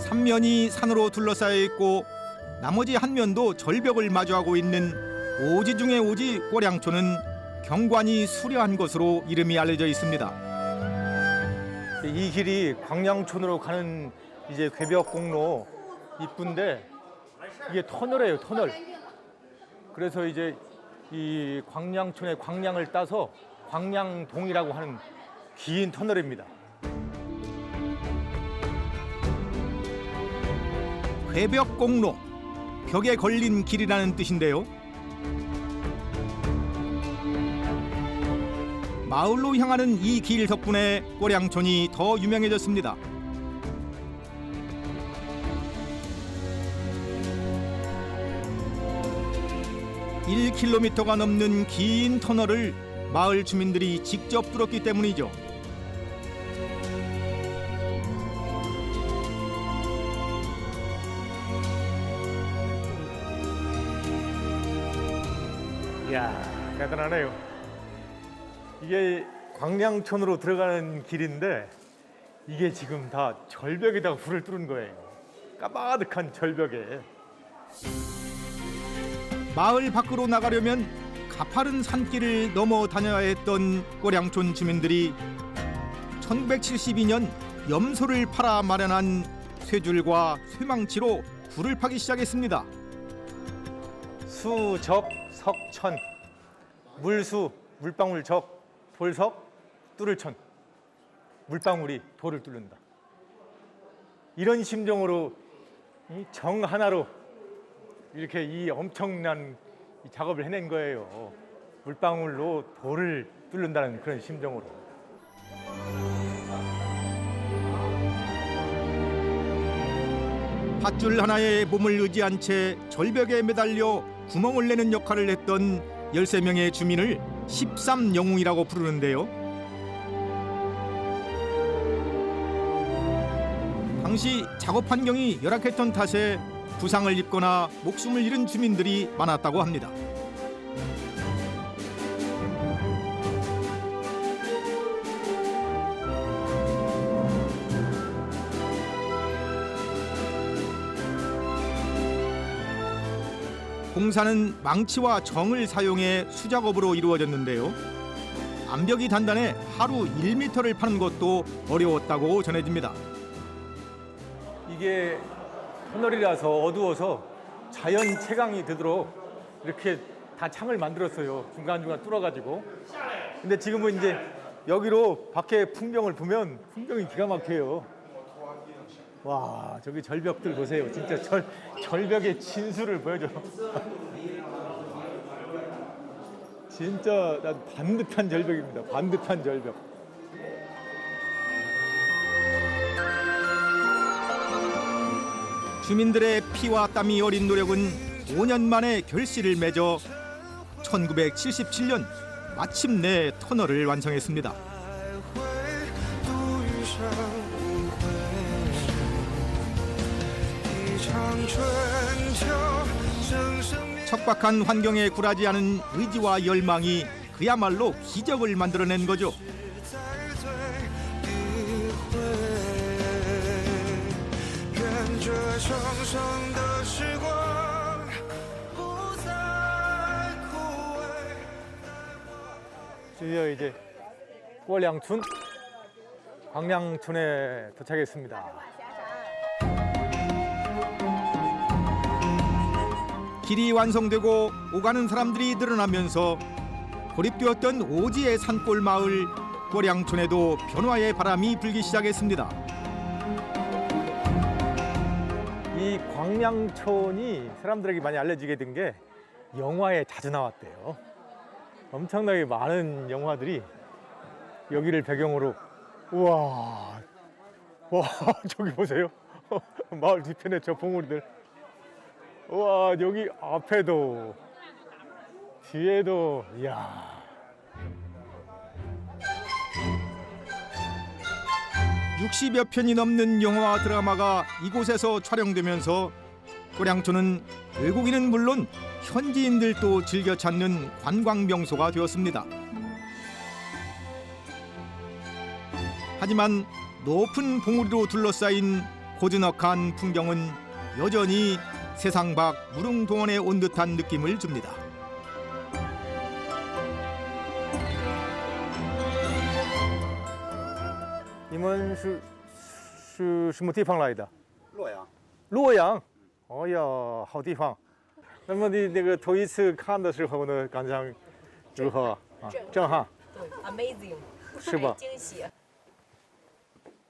삼면이 산으로 둘러싸여 있고 나머지 한 면도 절벽을 마주하고 있는 오지 중의 오지 꼬량촌은 경관이 수려한 것으로 이름이 알려져 있습니다. 이 길이 광양촌으로 가는 이제 괴벽공로 이쁜데 이게 터널이에요, 터널. 그래서 이제 이 광양촌의 광양을 따서 광양동이라고 하는 긴 터널입니다. 괴벽공로, 벽에 걸린 길이라는 뜻인데요. 마을로 향하는 이 길 덕분에 꼬량촌이 더 유명해졌습니다. (1km가) 넘는 긴 터널을 마을 주민들이 직접 뚫었기 때문이죠. 이야, 대단하네요. 이게 광양촌으로 들어가는 길인데 이게 지금 다 절벽에다가 불을 뚫은 거예요. 까마득한 절벽에. 마을 밖으로 나가려면 가파른 산길을 넘어 다녀야 했던 꼬량촌 주민들이 1972년 염소를 팔아 마련한 쇠줄과 쇠망치로 굴을 파기 시작했습니다. 수, 접, 석, 천. 물수, 물방울, 접, 돌석, 뚫을 천. 물방울이 돌을 뚫는다. 이런 심정으로 이 정 하나로 이렇게 이 엄청난 이 작업을 해낸 거예요. 물방울로 돌을 뚫는다는 그런 심정으로. 밧줄 하나에 몸을 의지한 채 절벽에 매달려 구멍을 내는 역할을 했던 13명의 주민을 13영웅이라고 부르는데요. 당시 작업 환경이 열악했던 탓에 부상을 입거나 목숨을 잃은 주민들이 많았다고 합니다. 공사는 망치와 정을 사용해 수작업으로 이루어졌는데요. 암벽이 단단해 하루 1m를 파는 것도 어려웠다고 전해집니다. 이게 터널이라서 어두워서 자연 채광이 되도록 이렇게 다 창을 만들었어요. 중간중간 뚫어가지고. 근데 지금은 이제 여기로 밖에 풍경을 보면 풍경이 기가 막혀요. 와, 저기 절벽들 보세요. 진짜 절벽의 진수를 보여줘. 진짜 난 반듯한 절벽입니다. 반듯한 절벽. 주민들의 피와 땀이 어린 노력은 5년 만에 결실을 맺어 1977년 마침내 터널을 완성했습니다. 척박한 환경에 굴하지 않은 의지와 열망이 그야말로 기적을 만들어낸 거죠. 드디어 이제 꼬량촌 광양촌에 도착했습니다. 길이 완성되고 오가는 사람들이 늘어나면서 고립되었던 오지의 산골 마을 꼬량촌에도 변화의 바람이 불기 시작했습니다. 이 광양촌이 사람들에게 많이 알려지게 된 게 영화에 자주 나왔대요. 엄청나게 많은 영화들이 여기를 배경으로. 우와, 와, 저기 보세요. 마을 뒤편에 저 봉우리들. 우와, 여기 앞에도 뒤에도. 이야. 60여 편이 넘는 영화와 드라마가 이곳에서 촬영되면서 꼬량촌은 외국인은 물론 현지인들도 즐겨 찾는 관광 명소가 되었습니다. 하지만 높은 봉우리로 둘러싸인 고즈넉한 풍경은 여전히 세상 밖 무릉도원에 온 듯한 느낌을 줍니다.你们是什么地方来的？洛阳，洛阳。哦呀，好地方。那么你那个头一次看的时候呢，感想如何啊？震撼， Amazing， 是吧？惊喜。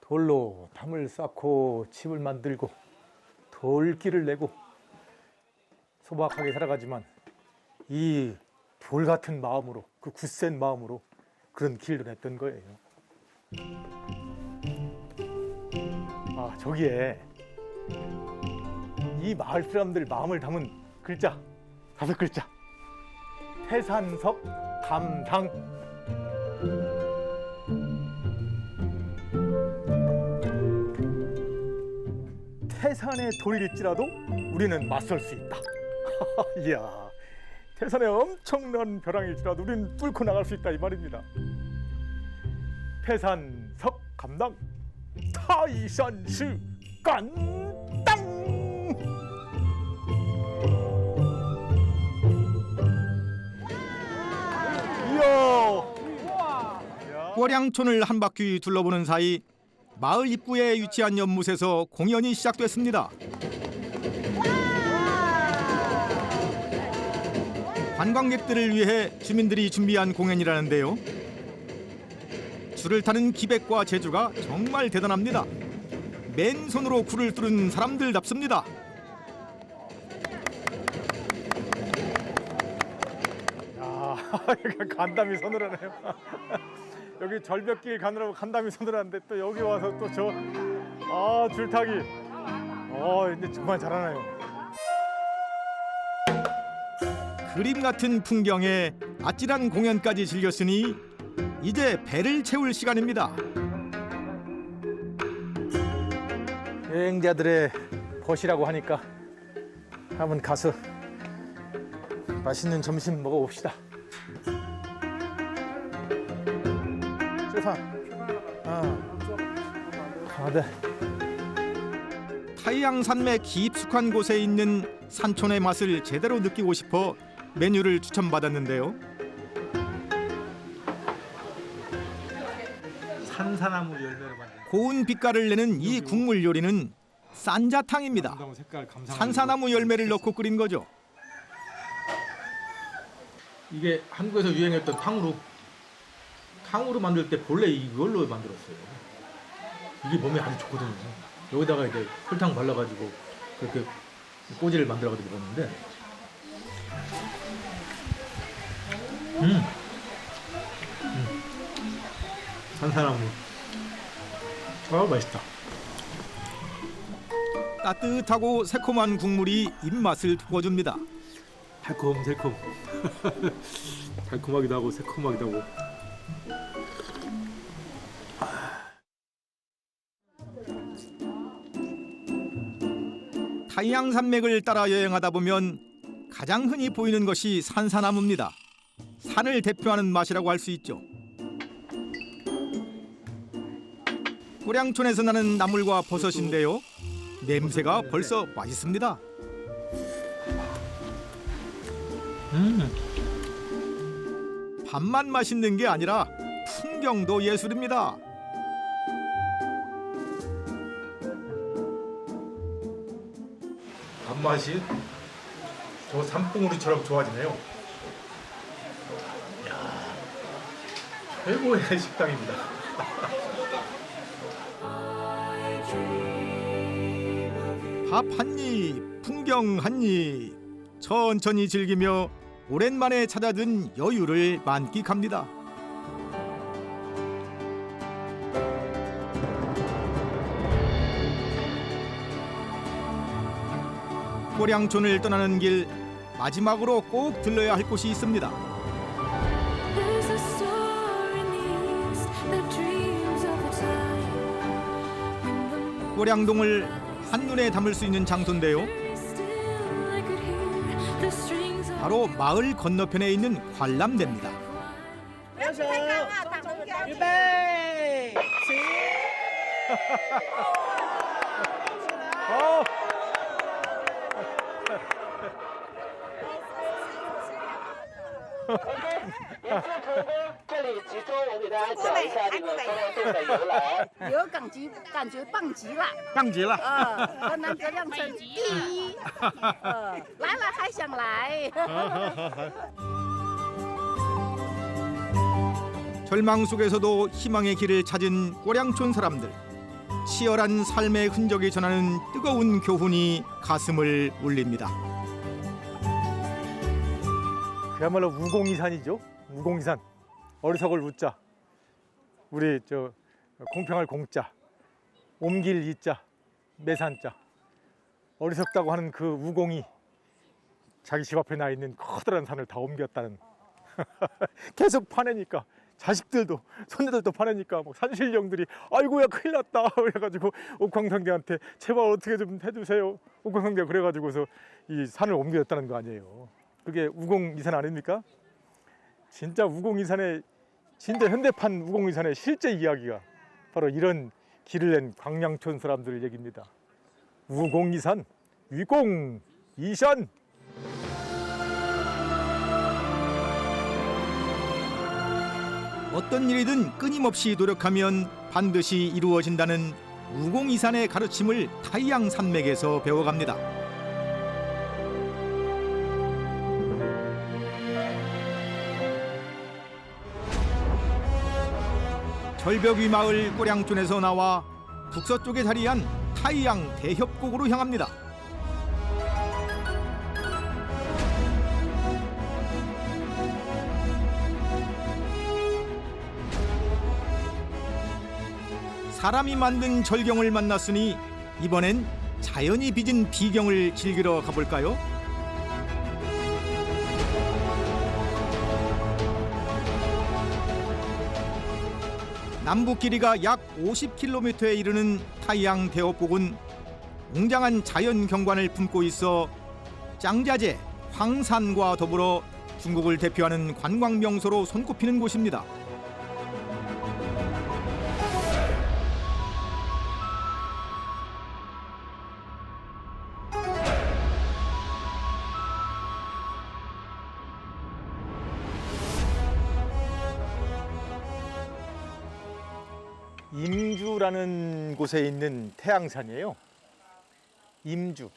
돌로 담을 쌓고 집을 만들고 돌길을 내고 소박하게 살아가지만 이 돌 같은 마음으로, 그 굳센 마음으로 그런 길을 했던 거예요. 아, 저기에 이 마을 사람들 마음을 담은 글자 5글자. 태산석 감당. 태산의 돌일지라도 우리는 맞설 수 있다. 이야, 태산의 엄청난 벼랑일지라도 우리는 뚫고 나갈 수 있다 이 말입니다. 태산석 감당, 타이산시 간당. 이야. 꼴양촌을 한 바퀴 둘러보는 사이 마을 입구에 위치한 연못에서 공연이 시작됐습니다. 관광객들을 위해 주민들이 준비한 공연이라는데요. 줄을 타는 기백과 재주가 정말 대단합니다. 맨손으로 굴을 뚫은 사람들답습니다. 야, 여기 간담이 서늘하네요. 여기 절벽길 가느라고 간담이 서늘한데 또 여기 와서 또 줄타기. 이제 정말 잘하네요. 그림 같은 풍경에 아찔한 공연까지 즐겼으니 이제 배를 채울 시간입니다. 여행자들의 벗이라고 하니까 한번 가서 맛있는 점심 먹어봅시다. 네. 타이양산맥 깊숙한 곳에 있는 산촌의 맛을 제대로 느끼고 싶어 메뉴를 추천받았는데요. 산사나무 열매로 만든 고운 빛깔을 내는 이 국물 요리는 싼자탕입니다. 아름다운 색깔 감상하는 산사나무 열매를 넣고 끓인 거죠. 이게 한국에서 유행했던 탕후루 만들 때 본래 이걸로 만들었어요. 이게 몸에 아주 좋거든요. 여기다가 이제 설탕 발라가지고 그렇게 꼬지를 만들어가지고 먹었는데, 산사나무, 맛있다. 따뜻하고 새콤한 국물이 입맛을 돋궈줍니다. 달콤 달콤하기도 하고 새콤하기도 하고. 타이양산맥을 따라 여행하다 보면 가장 흔히 보이는 것이 산사나무입니다. 산을 대표하는 맛이라고 할 수 있죠. 꼴양촌에서 나는 나물과 버섯인데요. 냄새가 벌써 맛있습니다. 밥만 맛있는 게 아니라 풍경도 예술입니다. 밥맛이 저 산봉우리처럼 좋아지네요. 이야, 최고의 식당입니다. 밥 한 입, 풍경 한 입, 천천히 즐기며 오랜만에 찾아든 여유를 만끽합니다. 꼴양촌을 떠나는 길 마지막으로 꼭 들러야 할 곳이 있습니다. There's a story in the east that dreams of a time when the moon 꼴양동을 한눈에 담을 수 있는 장소인데요. is still. I could hear the strings of 바로 마을 건너편에 있는 관람대입니다. 这里集中，我给大家讲一下这个高粱豆的由来。有感觉棒极了，棒极了。河南葛量村第一，来了还想来。 절망 속에서도 희망의 길을 찾은 꼬량촌 사람들. 치열한 삶의 흔적이 전하는 뜨거운 교훈이 가슴을 울립니다. 그야말로 우공이산이죠. 우공이산. 어리석을 우자. 우리 저 공평할 공자. 옮길 이자. 매산자. 어리석다고 하는 그 우공이 자기 집 앞에 나 있는 커다란 산을 다 옮겼다는. 계속 파내니까 자식들도 손녀들도 파내니까 뭐 산신령들이 아이고야 큰일 났다 그래가지고 옥황상제한테 제발 어떻게 좀 해주세요. 옥황상제가 그래가지고서 이 산을 옮겼다는 거 아니에요. 그게 우공이산 아닙니까? 진짜 우공이산의 진짜 현대판 우공이산의 실제 이야기가 바로 이런 길을 낸 광양촌 사람들 얘기입니다. 우공이산 위공이산. 어떤 일이든 끊임없이 노력하면 반드시 이루어진다는 우공이산의 가르침을 타이양 산맥에서 배워갑니다. 절벽 위 마을 꼬량촌에서 나와 북서쪽에 자리한 타이양 대협곡으로 향합니다. 사람이 만든 절경을 만났으니 이번엔 자연이 빚은 비경을 즐기러 가볼까요? 남북 길이가 약 50km에 이르는 타이양 대협곡은 웅장한 자연 경관을 품고 있어 짱자제, 황산과 더불어 중국을 대표하는 관광 명소로 손꼽히는 곳입니다. 임주라는 곳에 있는 태양산이에요. 임주,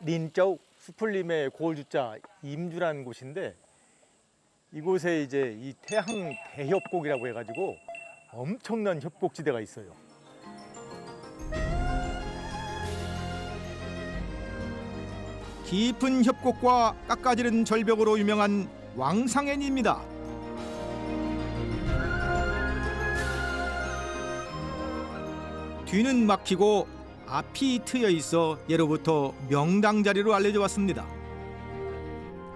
린저우, 수풀림의 고을주자 임주라는 곳인데 이곳에 이제 이 태양 대협곡이라고 해가지고 엄청난 협곡지대가 있어요. 깊은 협곡과 깎아지른 절벽으로 유명한 왕상엔입니다. 뒤는 막히고 앞이 트여 있어 예로부터 명당 자리로 알려져 왔습니다.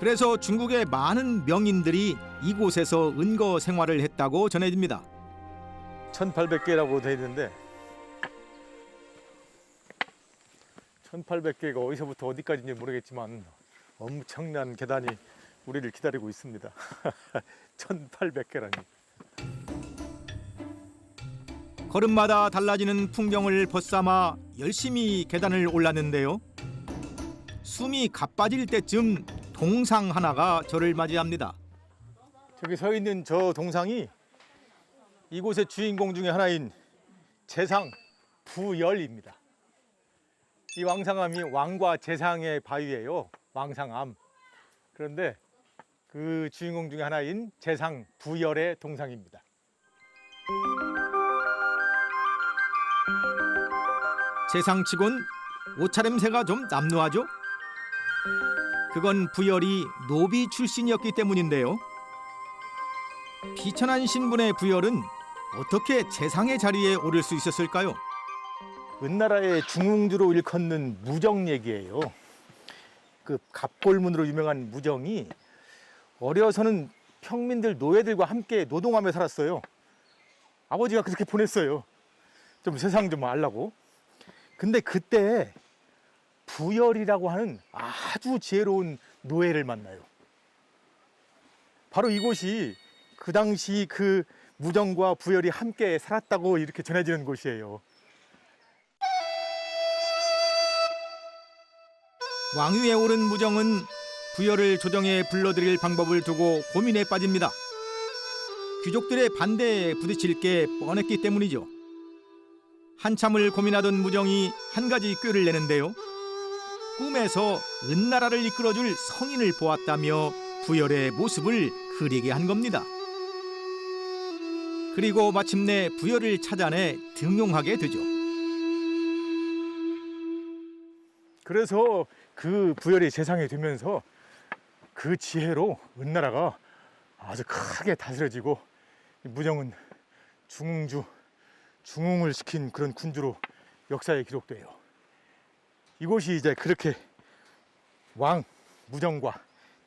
그래서 중국의 많은 명인들이 이곳에서 은거 생활을 했다고 전해집니다. 1800개라고 되어 있는데 1800개가 어디서부터 어디까지인지 모르겠지만 엄청난 계단이 우리를 기다리고 있습니다. 1800개라니. 걸음마다 달라지는 풍경을 벗삼아 열심히 계단을 올랐는데요. 숨이 가빠질 때쯤 동상 하나가 저를 맞이합니다. 저기 서 있는 저 동상이 이곳의 주인공 중에 하나인 재상 부열입니다. 이 왕상암이 왕과 재상의 바위예요. 왕상암. 그런데 그 주인공 중에 하나인 재상 부열의 동상입니다. 세상치곤 옷차림새가 좀 남루하죠? 그건 부열이 노비 출신이었기 때문인데요. 비천한 신분의 부열은 어떻게 재상의 자리에 오를 수 있었을까요? 은나라의 중흥주로 일컫는 무정 얘기예요. 그 갑골문으로 유명한 무정이 어려서는 평민들 노예들과 함께 노동하며 살았어요. 아버지가 그렇게 보냈어요. 좀 세상 좀 알라고. 근데 그때 부열이라고 하는 아주 지혜로운 노예를 만나요. 바로 이곳이 그 당시 그 무정과 부열이 함께 살았다고 이렇게 전해지는 곳이에요. 왕위에 오른 무정은 부여를 조정에 불러들일 방법을 두고 고민에 빠집니다. 귀족들의 반대에 부딪힐 게 뻔했기 때문이죠. 한참을 고민하던 무정이 한 가지 꾀를 내는데요. 꿈에서 은나라를 이끌어줄 성인을 보았다며 부열의 모습을 그리게 한 겁니다. 그리고 마침내 부열을 찾아내 등용하게 되죠. 그래서 그 부열이 재상이 되면서 그 지혜로 은나라가 아주 크게 다스려지고 무정은 중흥을 시킨 그런 군주로 역사에 기록돼요. 이곳이 이제 그렇게 왕 무정과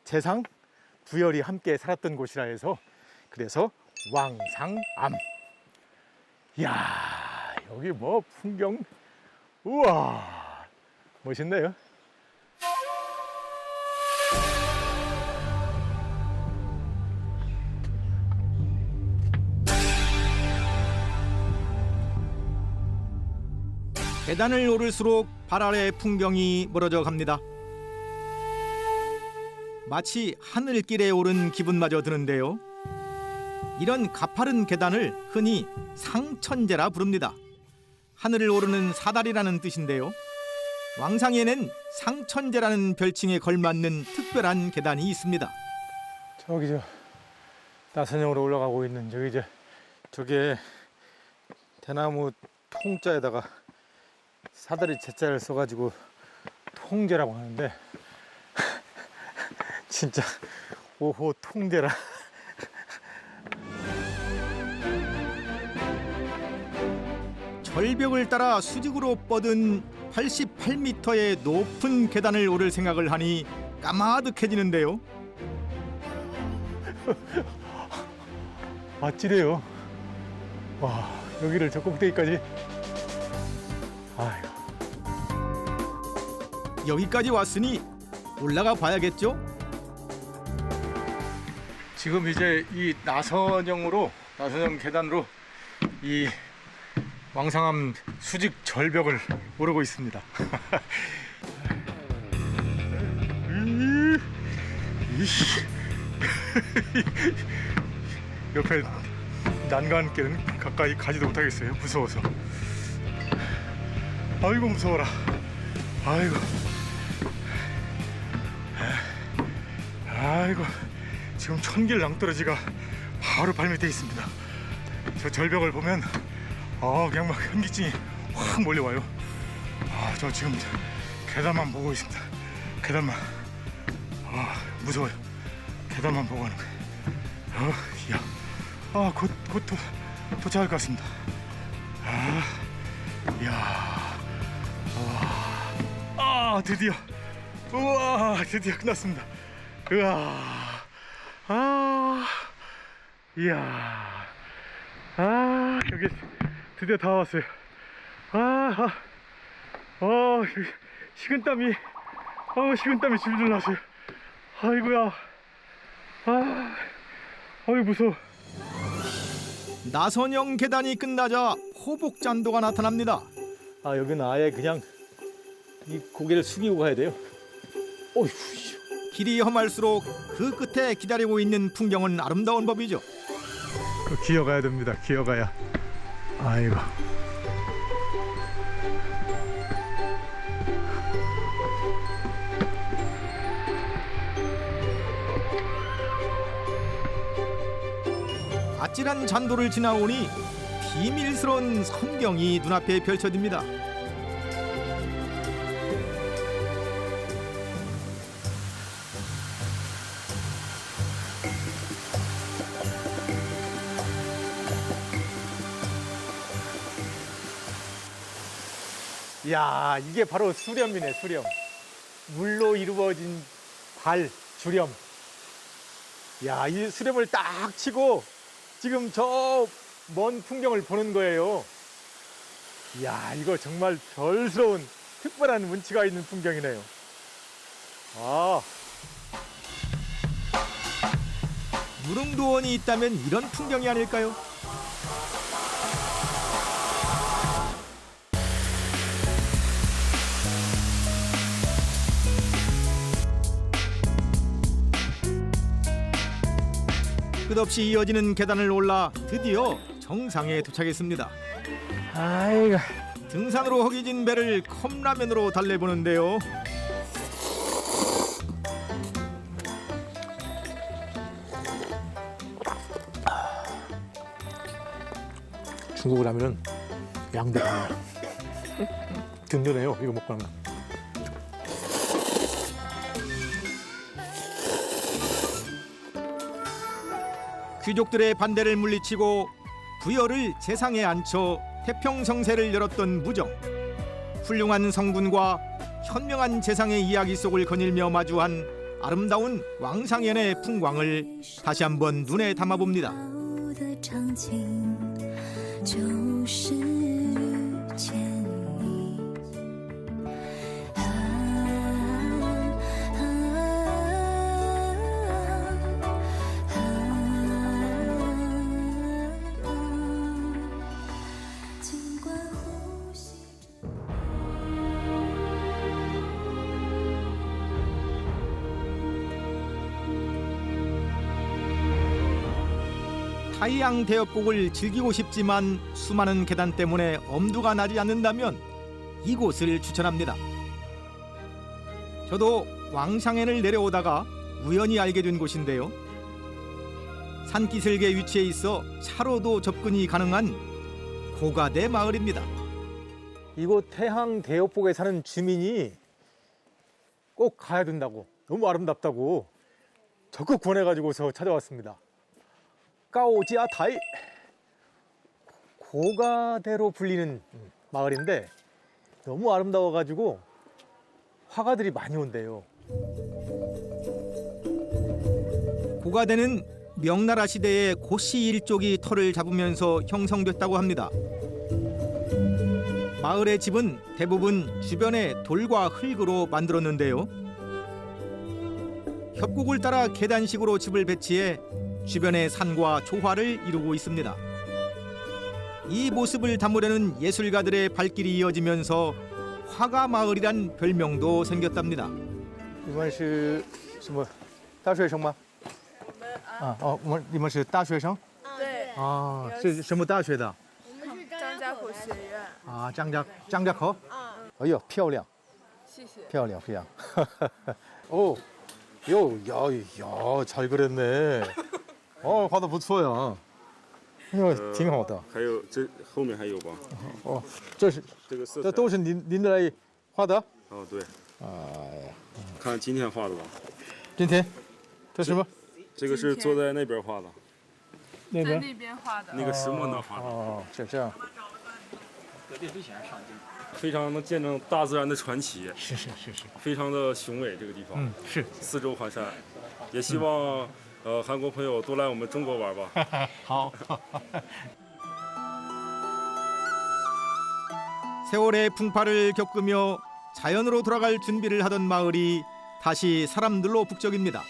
재상 부열이 함께 살았던 곳이라 해서 그래서 왕상암. 이야, 여기 뭐 풍경, 우와, 멋있네요. 계단을 오를수록 발 아래 풍경이 멀어져 갑니다. 마치 하늘길에 오른 기분마저 드는데요. 이런 가파른 계단을 흔히 상천제라 부릅니다. 하늘을 오르는 사다리라는 뜻인데요. 왕상에는 상천제라는 별칭에 걸맞는 특별한 계단이 있습니다. 저기 저 나선형으로 올라가고 있는 저게 대나무 통자에다가 사다리 제자를 써가지고 통제라고 하는데 진짜 오호 통제라. 절벽을 따라 수직으로 뻗은 88m의 높은 계단을 오를 생각을 하니 까마득해지는데요. 아찔해요. 와, 여기를 저 꼭대기까지. 아이고. 여기까지 왔으니 올라가 봐야겠죠? 지금 이제 이 나선형 계단으로 이 왕상암 수직 절벽을 오르고 있습니다. 옆에 난간길은 가까이 가지도 못하겠어요. 무서워서. 아이고 무서워라. 아이고. 아이고. 지금 천길 낭떠러지가 바로 발밑에 있습니다. 저 절벽을 보면 그냥 막 현기증이 확 몰려와요. 저 지금 계단만 보고 있습니다. 계단만. 무서워요. 계단만 보고 하는 거예요. 곧 도착할 것 같습니다. 드디어. 우와, 드디어 끝났습니다. 여기 드디어 다 왔어요. 식은땀이 줄줄 나세요. 아이고야. 무서워. 나선형 계단이 끝나자 호복잔도가 나타납니다. 여기는 아예 그냥 이 고개를 숙이고 가야 돼요. 어휴. 길이 험할수록 그 끝에 기다리고 있는 풍경은 아름다운 법이죠. 기어가야 됩니다. 기어가야. 아이고. 아찔한 잔도를 지나오니 비밀스러운 성경이 눈앞에 펼쳐집니다. 이야, 이게 바로 수렴이네, 수렴. 물로 이루어진 주렴. 야, 이 수렴을 딱 치고 지금 저 먼 풍경을 보는 거예요. 이야, 이거 정말 별스러운 특별한 운치가 있는 풍경이네요. 무릉도원이 있다면 이런 풍경이 아닐까요? 끝없이 이어지는 계단을 올라 드디어 정상에 도착했습니다. 아이고. 등산으로 허기진 배를 컵라면으로 달래보는데요. 중국을 하면은 양대하네요. 든든해요. 이거 먹고 나면. 귀족들의 반대를 물리치고 부여를 재상에 앉혀 태평성세를 열었던 무정. 훌륭한 성군과 현명한 재상의 이야기 속을 거닐며 마주한 아름다운 왕상현의 풍광을 다시 한번 눈에 담아봅니다. 的场景就是遇见你。尽管呼吸着。 타이양 대엽곡을 즐기고 싶지만 수많은 계단 때문에 엄두가 나지 않는다면 이곳을 추천합니다. 저도 왕샹엔을 내려오다가 우연히 알게 된 곳인데요. 산기슭에 위치해 있어 차로도 접근이 가능한 고가대 마을입니다. 이곳 태항 대역복에 사는 주민이 꼭 가야 된다고, 너무 아름답다고 적극 권해가지고서 찾아왔습니다. 까오지아타이, 고가대로 불리는 마을인데 너무 아름다워가지고 화가들이 많이 온대요. 고가대는 명나라 시대에 고씨 일족이 터를 잡으면서 형성됐다고 합니다. 마을의 집은 대부분 주변에 돌과 흙으로 만들었는데요. 협곡을 따라 계단식으로 집을 배치해 주변의 산과 조화를 이루고 있습니다. 이 모습을 담으려는 예술가들의 발길이 이어지면서 화가 마을이란 별명도 생겼답니다. 你们是什么大学生吗？你们是大学生？对，啊，是什么大学的？张家口学院。啊，张家口。哎呦，漂亮，谢谢。漂亮，漂亮。哦，哟，잘 그렸네。画得不错呀。哎呦，挺好的。还有这后面还有吧？哦，这是这个色彩这都是您来画的？哦，对，哎呀，看今天画的吧。今天这什么？这个是坐在那边画的，那边？那边画的。那个石墨能画的，哦，这样。非常能见证大自然的传奇，是，非常的雄伟。这个地方，是。四周环山，也希望韩国朋友多来我们中国玩吧。好。 세월의 풍파를 겪으며 자연으로 돌아갈 준비를 하던 마을이 다시 사람들로 북적입니다.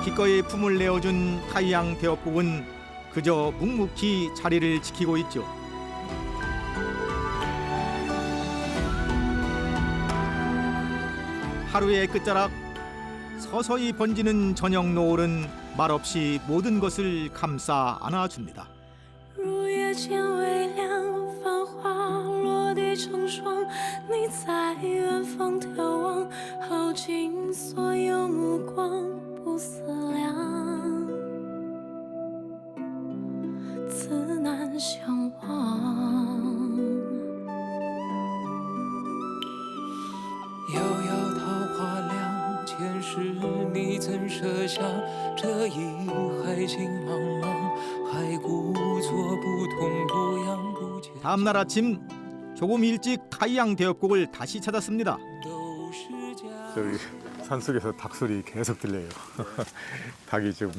기꺼이 품을 내어준 타이양 대업국은 그저 묵묵히 자리를 지키고 있죠. 하루의 끝자락 서서히 번지는 저녁 노을은 말없이 모든 것을 감싸 안아줍니다. 如月间微亮，繁花落地成霜。你在远方眺望，耗尽所有目光，不思量，自难相忘。遥遥桃花凉，前世你怎设下这一海情茫茫？ 다음 날 아침 조금 일찍 타이양 대엽곡을 다시 찾았습니다. 저기 산속에서 닭소리 계속 들려요. 닭이 지금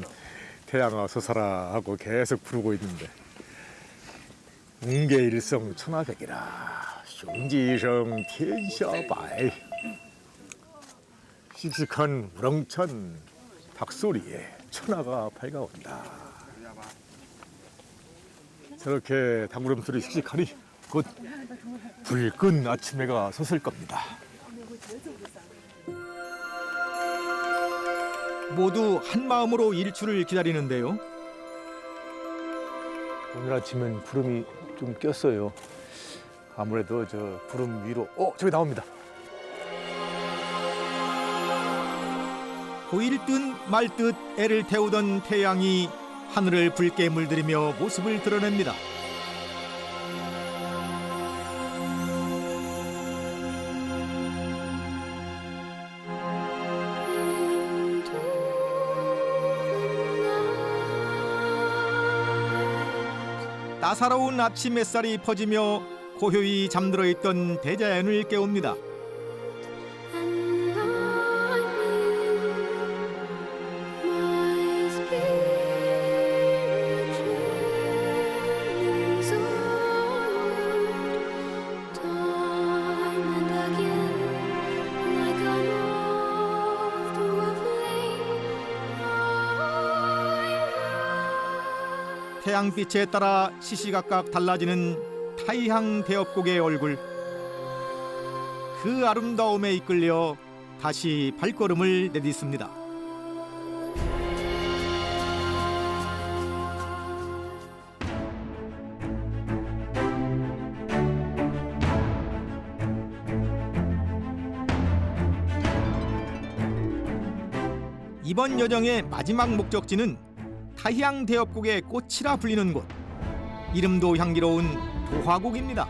태양아 솟아라 하고 계속 부르고 있는데 웅계일성 천하백이라雄鸡一声 天下白 씩씩한 우렁찬 닭소리에 천하가 밝아온다. 저렇게 닭울음소리 씩씩하니 곧 붉은 아침해가 솟을 겁니다. 모두 한 마음으로 일출을 기다리는데요. 오늘 아침엔 구름이 좀 꼈어요. 아무래도 저 구름 위로 저기 나옵니다. 보일 듯 말 듯 애를 태우던 태양이 하늘을 붉게 물들이며 모습을 드러냅니다. 따사로운 아침 햇살이 퍼지며 고요히 잠들어 있던 대자연을 깨웁니다. 태양빛에 따라 시시각각 달라지는 타이항 대업곡의 얼굴. 그 아름다움에 이끌려 다시 발걸음을 내딛습니다. 이번 여정의 마지막 목적지는 타이항 대업곡의 꽃이라 불리는 곳. 이름도 향기로운 도화곡입니다.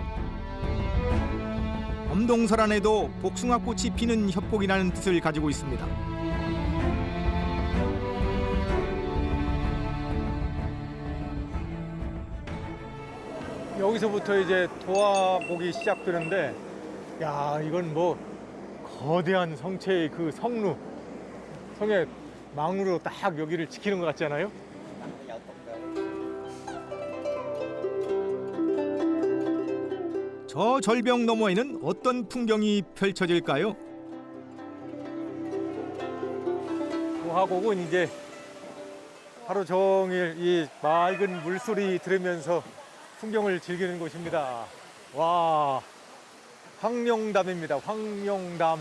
엄동설안에도 복숭아꽃이 피는 협곡이라는 뜻을 가지고 있습니다. 여기서부터 이제 도화곡이 시작되는데, 야, 이건 뭐 거대한 성체의 그 성루, 성의 망으로 딱 여기를 지키는 것 같잖아요. 저 절벽 너머에는 어떤 풍경이 펼쳐질까요? 도화곡은 이제 하루 종일 이 맑은 물소리 들으면서 풍경을 즐기는 곳입니다. 와, 황룡담입니다. 황룡담.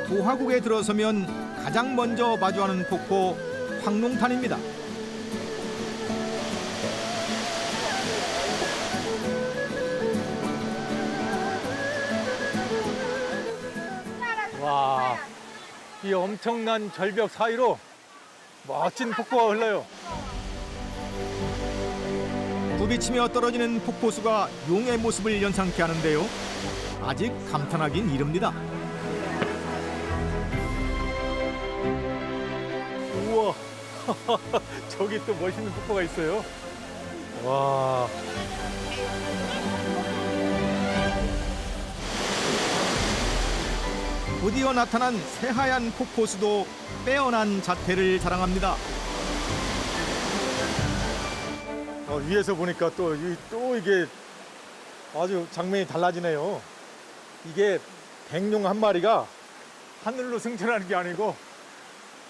도화곡에 들어서면 가장 먼저 마주하는 폭포 황룡탄입니다. 와, 이 엄청난 절벽 사이로 멋진 폭포가 흘러요. 부비치며 떨어지는 폭포수가 용의 모습을 연상케 하는데요. 아직 감탄하긴 이릅니다. 우와, 저기 또 멋있는 폭포가 있어요. 와. 드디어 나타난 새하얀 폭포수도 빼어난 자태를 자랑합니다. 위에서 보니까 또 이게 아주 장면이 달라지네요. 이게 백룡 한 마리가 하늘로 승천하는 게 아니고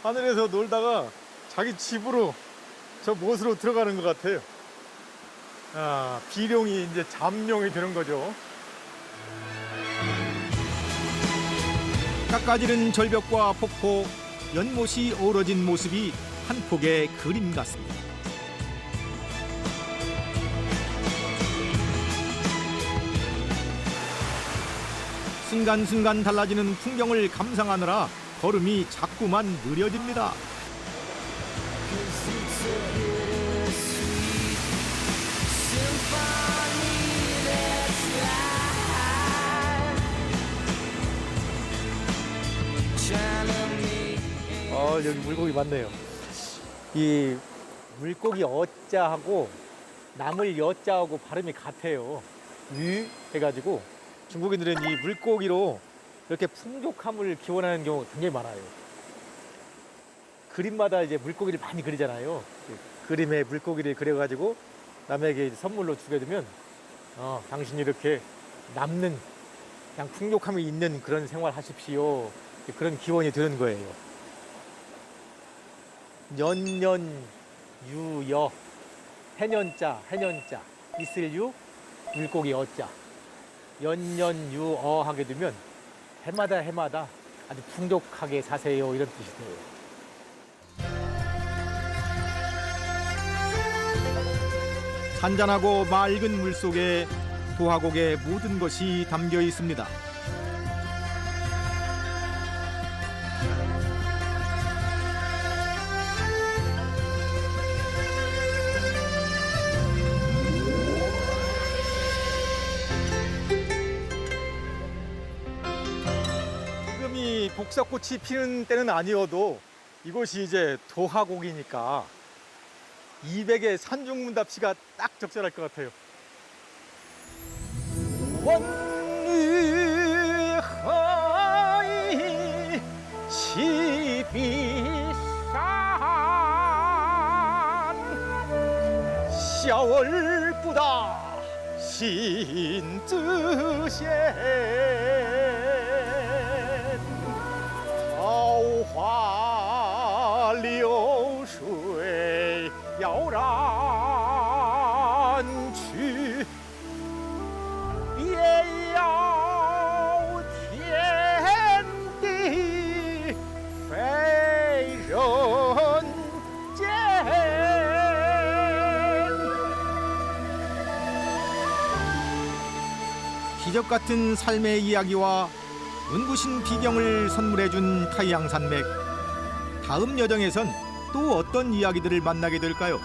하늘에서 놀다가 자기 집으로 저 못으로 들어가는 것 같아요. 아, 비룡이 이제 잠룡이 되는 거죠. 깎아지른 절벽과 폭포, 연못이 어우러진 모습이 한 폭의 그림 같습니다. 순간순간 달라지는 풍경을 감상하느라 걸음이 자꾸만 느려집니다. 여기 물고기 많네요. 이 물고기 어자하고 나물 여자하고 발음이 같아요. 유 해가지고 중국인들은 이 물고기로 이렇게 풍족함을 기원하는 경우가 굉장히 많아요. 그림마다 이제 물고기를 많이 그리잖아요. 그림에 물고기를 그려가지고 남에게 선물로 주게 되면 당신이 이렇게 남는 그냥 풍족함이 있는 그런 생활 하십시오. 그런 기원이 드는 거예요. 연년유여, 해년자 있을유, 물고기 어자. 연년유어 하게 되면 해마다 아주 풍족하게 사세요 이런 뜻이 돼요. 잔잔하고 맑은 물 속에 도화곡의 모든 것이 담겨 있습니다. 지금이 복사꽃이 피는 때는 아니어도 이곳이 이제 도화곡이니까 200의 산중문답시가 딱 적절할 것 같아요. 원리하이 시비산 샤월보다 신뜨셴桃花流水摇然去，别要天地非人间。 기적 같은 삶의 이야기와 눈부신 비경을 선물해준 타이양산맥. 다음 여정에선 또 어떤 이야기들을 만나게 될까요?